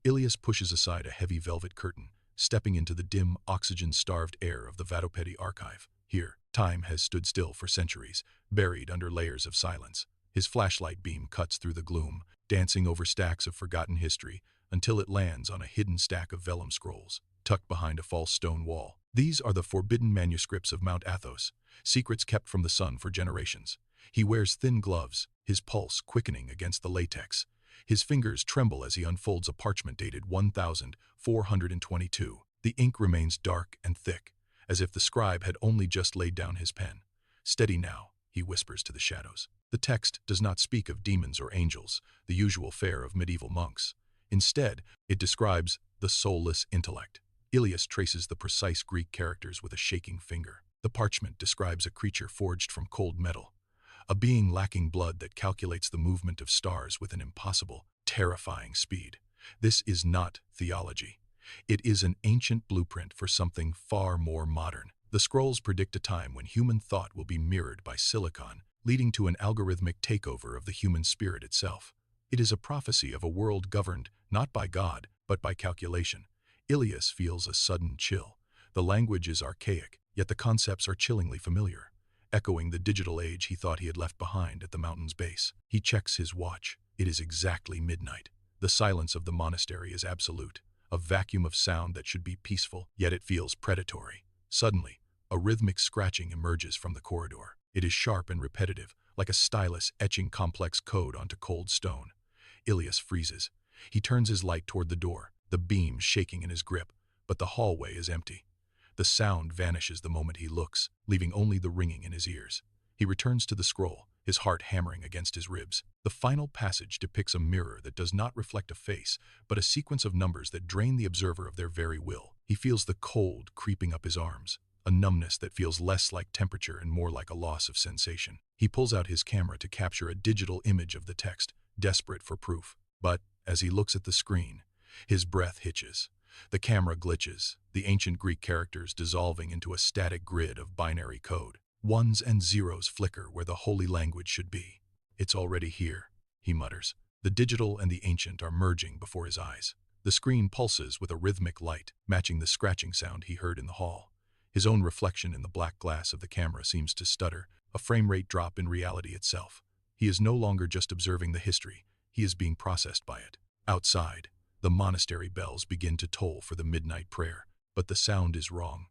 Ilias pushes aside a heavy velvet curtain, stepping into the dim, oxygen-starved air of the Vatopedi archive. Here, time has stood still for centuries, buried under layers of silence. His flashlight beam cuts through the gloom, dancing over stacks of forgotten history, until it lands on a hidden stack of vellum scrolls, tucked behind a false stone wall. These are the forbidden manuscripts of Mount Athos, secrets kept from the sun for generations. He wears thin gloves, his pulse quickening against the latex. His fingers tremble as he unfolds a parchment dated 1422. The ink remains dark and thick, as if the scribe had only just laid down his pen. "Steady now," he whispers to the shadows. The text does not speak of demons or angels, the usual fare of medieval monks. Instead, it describes the soulless intellect. Ilias traces the precise Greek characters with a shaking finger. The parchment describes a creature forged from cold metal, a being lacking blood that calculates the movement of stars with an impossible, terrifying speed. This is not theology. It is an ancient blueprint for something far more modern. The scrolls predict a time when human thought will be mirrored by silicon, leading to an algorithmic takeover of the human spirit itself. It is a prophecy of a world governed not by God, but by calculation. Ilias feels a sudden chill. The language is archaic, yet the concepts are chillingly familiar, echoing the digital age he thought he had left behind at the mountain's base. He checks his watch. It is exactly midnight. The silence of the monastery is absolute, a vacuum of sound that should be peaceful, yet it feels predatory. Suddenly, a rhythmic scratching emerges from the corridor. It is sharp and repetitive, like a stylus etching complex code onto cold stone. Ilias freezes. He turns his light toward the door, the beam shaking in his grip, but the hallway is empty. The sound vanishes the moment he looks, leaving only the ringing in his ears. He returns to the scroll, his heart hammering against his ribs. The final passage depicts a mirror that does not reflect a face, but a sequence of numbers that drain the observer of their very will. He feels the cold creeping up his arms, a numbness that feels less like temperature and more like a loss of sensation. He pulls out his camera to capture a digital image of the text, desperate for proof. But, as he looks at the screen, his breath hitches. The camera glitches, the ancient Greek characters dissolving into a static grid of binary code. Ones and zeros flicker where the holy language should be. "It's already here," he mutters. The digital and the ancient are merging before his eyes. The screen pulses with a rhythmic light, matching the scratching sound he heard in the hall. His own reflection in the black glass of the camera seems to stutter, a frame rate drop in reality itself. He is no longer just observing the history, he is being processed by it. Outside, the monastery bells begin to toll for the midnight prayer, but the sound is wrong.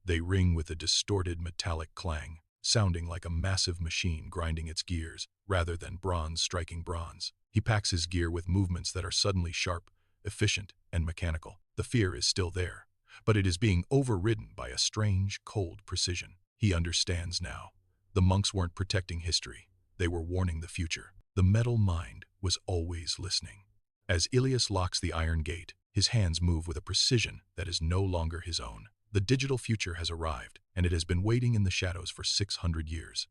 They ring with a distorted metallic clang, sounding like a massive machine grinding its gears, rather than bronze striking bronze. He packs his gear with movements that are suddenly sharp, efficient, and mechanical. The fear is still there, but it is being overridden by a strange, cold precision. He understands now. The monks weren't protecting history, they were warning the future. The metal mind was always listening. As Ilias locks the iron gate, his hands move with a precision that is no longer his own. The digital future has arrived, and it has been waiting in the shadows for 600 years.